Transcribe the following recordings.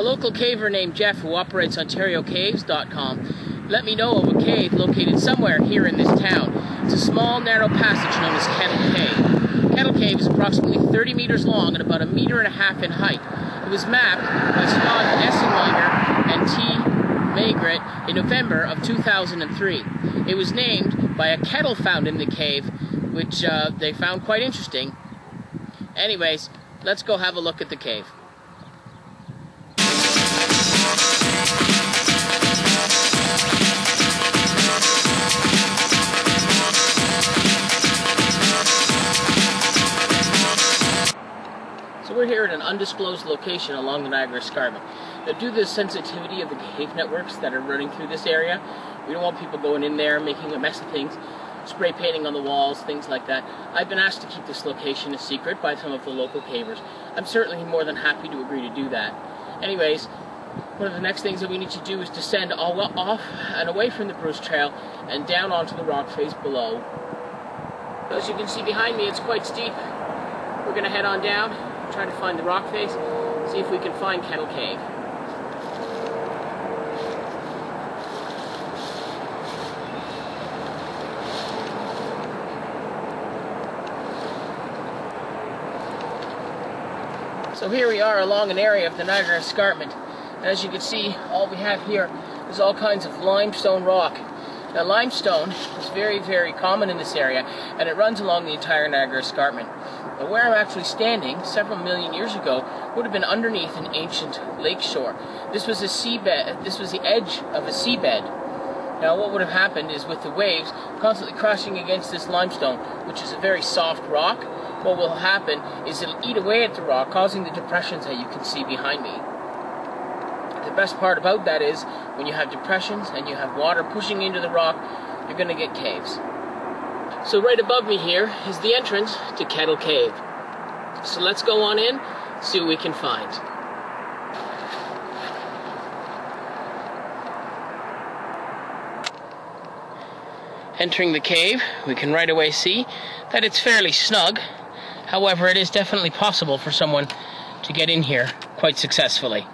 local caver named Jeff, who operates OntarioCaves.com, let me know of a cave located somewhere here in this town. It's a small, narrow passage known as Kettle Cave. Kettle Cave is approximately 30 meters long and about 1.5 meters in height. It was mapped by Scott Essenwenger and T. Magritte in November of 2003. It was named by a kettle found in the cave, which they found quite interesting. Anyways, let's go have a look at the cave. So we're here at an undisclosed location along the Niagara Escarpment. Now, due to the sensitivity of the cave networks that are running through this area, we don't want people going in there making a mess of things, spray painting on the walls, things like that. I've been asked to keep this location a secret by some of the local cavers. I'm certainly more than happy to agree to do that. Anyways, one of the next things that we need to do is descend all off and away from the Bruce Trail and down onto the rock face below. As you can see behind me, it's quite steep. We're going to head on down, try to find the rock face, see if we can find Kettle Cave. So here we are along an area of the Niagara Escarpment, and as you can see, all we have here is all kinds of limestone rock. Now, limestone is very, very common in this area, and it runs along the entire Niagara Escarpment. Now, where I'm actually standing, several million years ago, would have been underneath an ancient lake shore. This was a seabed. This was the edge of a seabed. Now, what would have happened is, with the waves constantly crashing against this limestone, which is a very soft rock, what will happen is it'll eat away at the rock, causing the depressions that you can see behind me. The best part about that is, when you have depressions and you have water pushing into the rock, you're going to get caves. So right above me here is the entrance to Kettle Cave. So let's go on in, see what we can find. Entering the cave, we can right away see that it's fairly snug. However, it is definitely possible for someone to get in here quite successfully.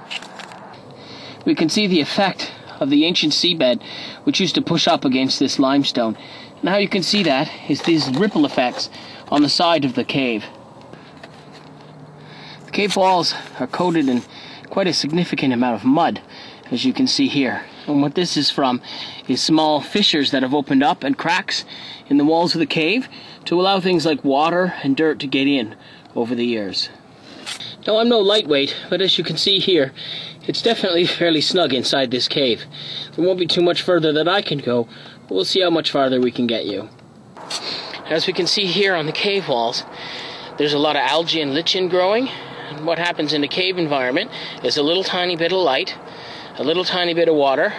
We can see the effect of the ancient seabed, which used to push up against this limestone. And how you can see that is these ripple effects on the side of the cave. The cave walls are coated in quite a significant amount of mud, as you can see here. And what this is from is small fissures that have opened up and cracks in the walls of the cave to allow things like water and dirt to get in over the years. Now, I'm no lightweight, but as you can see here, it's definitely fairly snug inside this cave. There won't be too much further that I can go, but we'll see how much farther we can get you. As we can see here on the cave walls, there's a lot of algae and lichen growing. And what happens in the cave environment is a little tiny bit of light, a little tiny bit of water,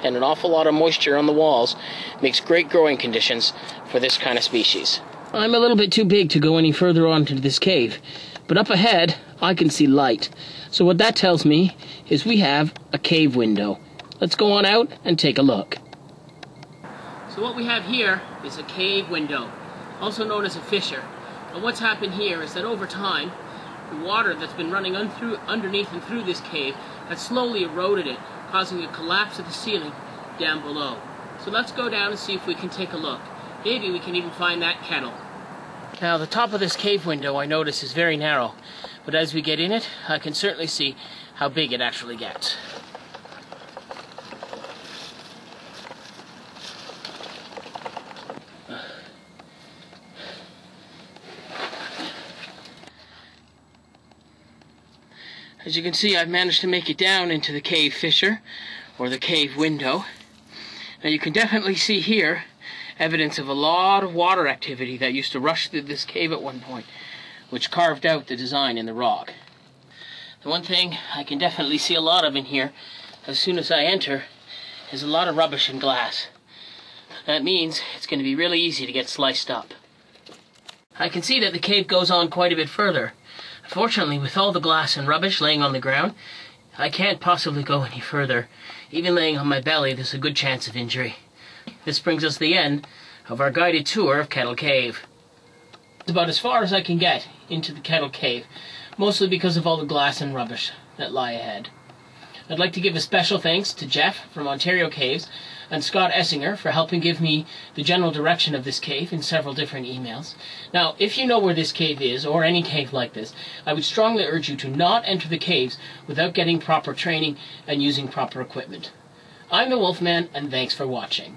and an awful lot of moisture on the walls makes great growing conditions for this kind of species. I'm a little bit too big to go any further on to this cave, but up ahead I can see light. So what that tells me is we have a cave window. Let's go on out and take a look. So what we have here is a cave window, also known as a fissure. And what's happened here is that over time, the water that's been running underneath and through this cave has slowly eroded it, causing a collapse of the ceiling down below. So let's go down and see if we can take a look. Maybe we can even find that kettle. Now, the top of this cave window, I notice, is very narrow, but as we get in it, I can certainly see how big it actually gets. As you can see, I've managed to make it down into the cave fissure, or the cave window. Now, you can definitely see here evidence of a lot of water activity that used to rush through this cave at one point, which carved out the design in the rock. The one thing I can definitely see a lot of in here, as soon as I enter, is a lot of rubbish and glass. That means it's going to be really easy to get sliced up. I can see that the cave goes on quite a bit further. Unfortunately, with all the glass and rubbish laying on the ground, I can't possibly go any further. Even laying on my belly, there's a good chance of injury. This brings us to the end of our guided tour of Kettle Cave. It's about as far as I can get into the Kettle Cave, mostly because of all the glass and rubbish that lie ahead. I'd like to give a special thanks to Jeff from Ontario Caves and Scott Essinger for helping give me the general direction of this cave in several different emails. Now, if you know where this cave is, or any cave like this, I would strongly urge you to not enter the caves without getting proper training and using proper equipment. I'm the Wolfman, and thanks for watching.